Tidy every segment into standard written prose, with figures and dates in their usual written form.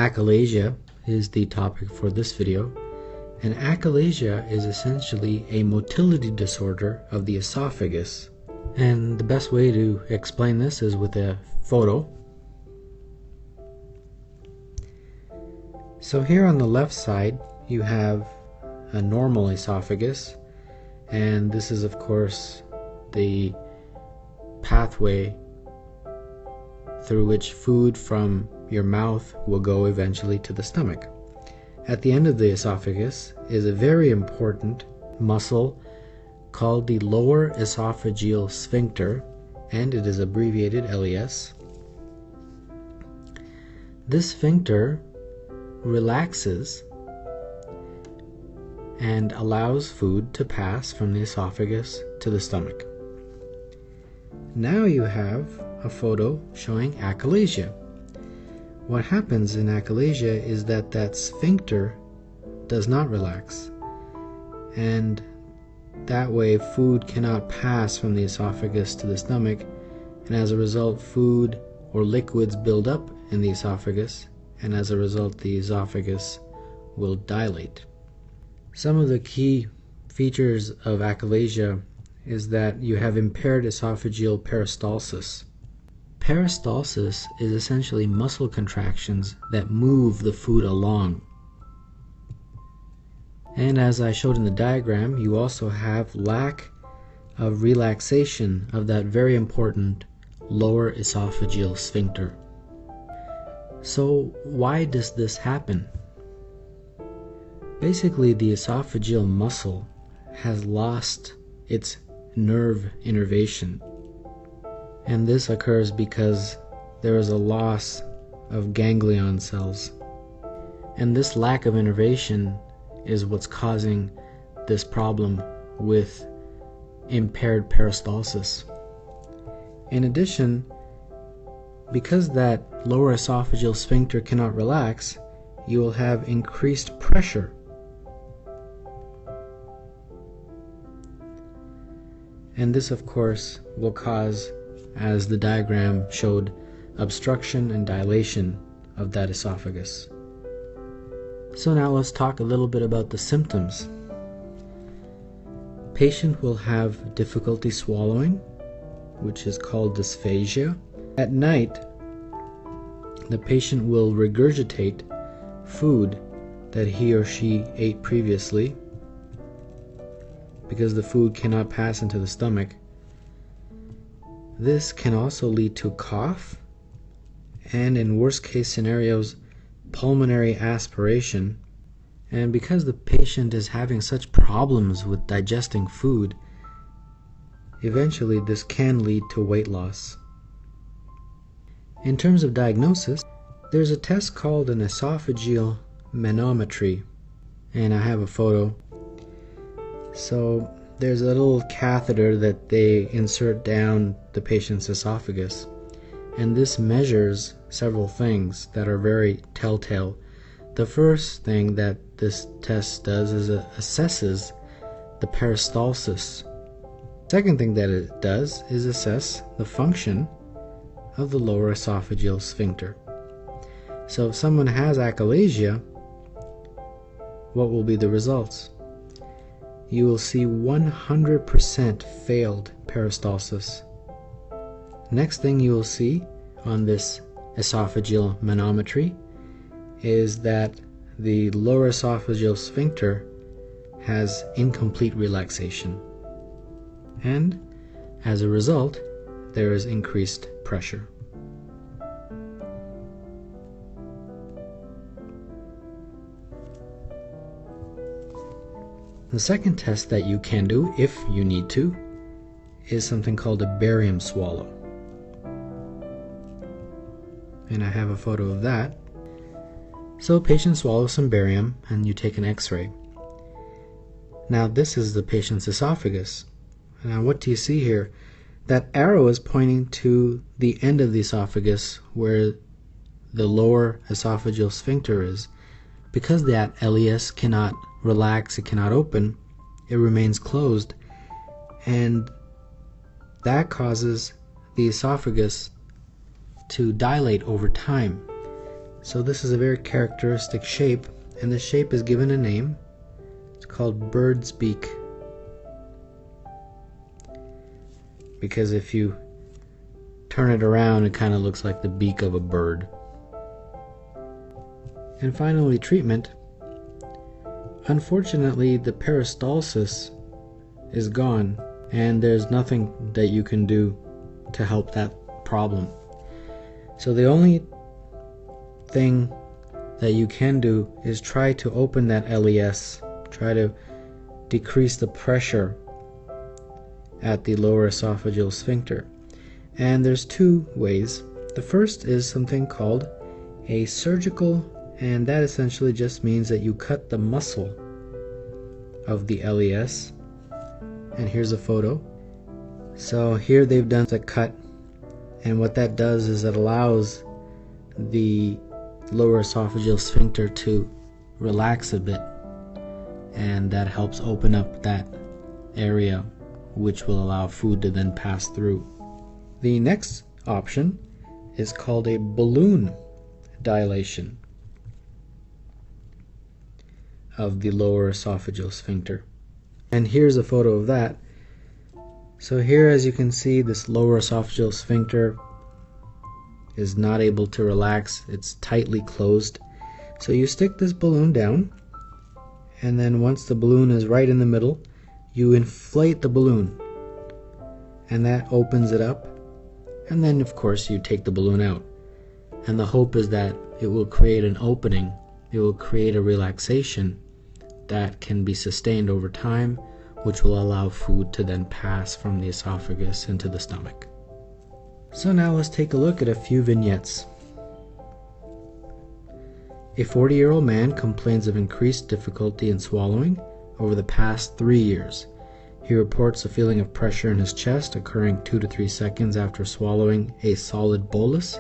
Achalasia is the topic for this video, and achalasia is essentially a motility disorder of the esophagus. And the best way to explain this is with a photo. So here on the left side you have a normal esophagus, and this is of course the pathway through which food from your mouth will go eventually to the stomach. At the end of the esophagus is a very important muscle called the lower esophageal sphincter, and it is abbreviated LES. This sphincter relaxes and allows food to pass from the esophagus to the stomach. Now you have a photo showing achalasia. What happens in achalasia is that sphincter does not relax, and that way food cannot pass from the esophagus to the stomach, and as a result food or liquids build up in the esophagus, and as a result the esophagus will dilate. Some of the key features of achalasia is that you have impaired esophageal peristalsis. Peristalsis is essentially muscle contractions that move the food along. And as I showed in the diagram, you also have lack of relaxation of that very important lower esophageal sphincter. So why does this happen? Basically, the esophageal muscle has lost its nerve innervation. And this occurs because there is a loss of ganglion cells. And this lack of innervation is what's causing this problem with impaired peristalsis. In addition, because that lower esophageal sphincter cannot relax, you will have increased pressure. And this, of course, will cause, as the diagram showed, obstruction and dilation of that esophagus. So now let's talk a little bit about the symptoms. Patient will have difficulty swallowing, which is called dysphagia. At night, the patient will regurgitate food that he or she ate previously because the food cannot pass into the stomach. This can also lead to cough, and in worst case scenarios, pulmonary aspiration. And because the patient is having such problems with digesting food, eventually this can lead to weight loss. In terms of diagnosis, there's a test called an esophageal manometry, and I have a photo. So there's a little catheter that they insert down the patient's esophagus, and this measures several things that are very telltale. The first thing that this test does is it assesses the peristalsis. Second thing that it does is assess the function of the lower esophageal sphincter. So if someone has achalasia, what will be the results? You will see 100% failed peristalsis. Next thing you will see on this esophageal manometry is that the lower esophageal sphincter has incomplete relaxation, and as a result there is increased pressure. The second test that you can do, if you need to, is something called a barium swallow. And I have a photo of that. So a patient swallows some barium and you take an x-ray. Now this is the patient's esophagus. Now what do you see here? That arrow is pointing to the end of the esophagus where the lower esophageal sphincter is. Because that LES cannot relax, it cannot open, it remains closed, and that causes the esophagus to dilate over time. So this is a very characteristic shape, and this shape is given a name. It's called bird's beak, because if you turn it around, it kind of looks like the beak of a bird. And finally, treatment. Unfortunately, the peristalsis is gone, and there's nothing that you can do to help that problem. So the only thing that you can do is try to open that LES, try to decrease the pressure at the lower esophageal sphincter. And there's two ways. The first is something called a surgical, and that essentially just means that you cut the muscle of the LES. And here's a photo. So here they've done the cut, and what that does is it allows the lower esophageal sphincter to relax a bit, and that helps open up that area, which will allow food to then pass through. The next option is called a balloon dilation of the lower esophageal sphincter. And here's a photo of that. So here, as you can see, this lower esophageal sphincter is not able to relax. It's tightly closed. So you stick this balloon down, and then once the balloon is right in the middle, you inflate the balloon, and that opens it up. And then, of course, you take the balloon out. And the hope is that it will create an opening. It will create a relaxation that can be sustained over time, which will allow food to then pass from the esophagus into the stomach. So now let's take a look at a few vignettes. A 40-year-old man complains of increased difficulty in swallowing over the past 3 years. He reports a feeling of pressure in his chest occurring 2 to 3 seconds after swallowing a solid bolus.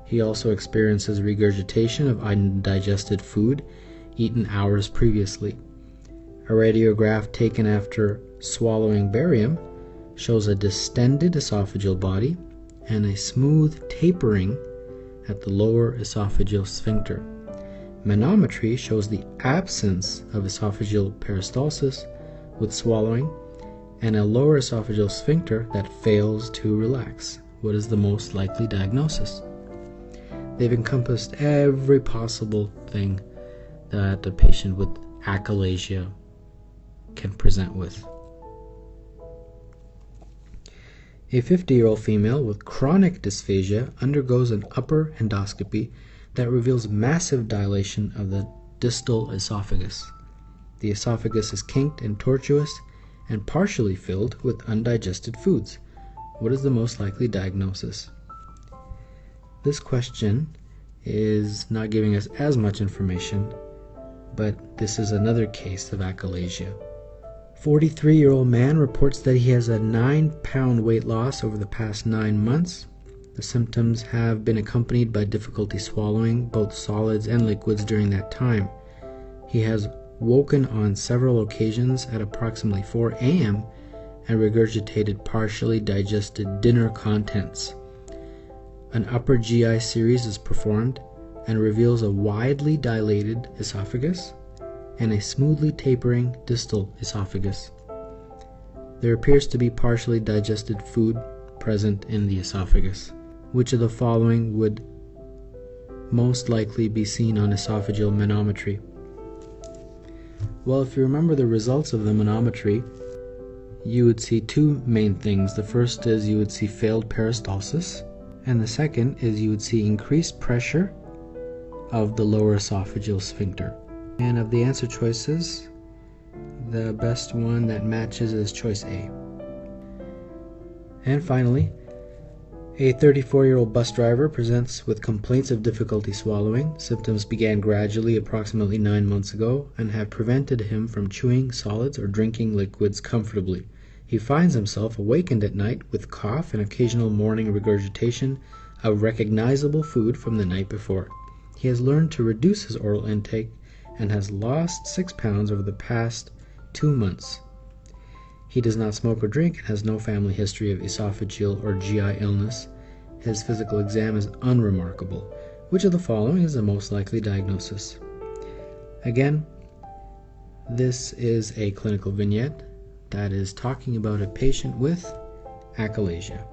He also experiences regurgitation of undigested food eaten hours previously. A radiograph taken after swallowing barium shows a distended esophageal body and a smooth tapering at the lower esophageal sphincter. Manometry shows the absence of esophageal peristalsis with swallowing and a lower esophageal sphincter that fails to relax. What is the most likely diagnosis? They've encompassed every possible thing that a patient with achalasia can present with. A 50-year-old female with chronic dysphagia undergoes an upper endoscopy that reveals massive dilation of the distal esophagus. The esophagus is kinked and tortuous and partially filled with undigested foods. What is the most likely diagnosis? This question is not giving us as much information, but this is another case of achalasia. 43-year-old man reports that he has a 9-pound weight loss over the past 9 months. The symptoms have been accompanied by difficulty swallowing both solids and liquids during that time. He has woken on several occasions at approximately 4 a.m. and regurgitated partially digested dinner contents. An upper GI series is performed and reveals a widely dilated esophagus and a smoothly tapering distal esophagus. There appears to be partially digested food present in the esophagus. Which of the following would most likely be seen on esophageal manometry? Well, if you remember the results of the manometry, you would see two main things. The first is you would see failed peristalsis, and the second is you would see increased pressure of the lower esophageal sphincter. And of the answer choices, the best one that matches is choice A. And finally, a 34-year-old bus driver presents with complaints of difficulty swallowing. Symptoms began gradually approximately 9 months ago and have prevented him from chewing solids or drinking liquids comfortably. He finds himself awakened at night with cough and occasional morning regurgitation of recognizable food from the night before. He has learned to reduce his oral intake and has lost 6 pounds over the past 2 months. He does not smoke or drink and has no family history of esophageal or GI illness. His physical exam is unremarkable. Which of the following is the most likely diagnosis? Again, this is a clinical vignette that is talking about a patient with achalasia.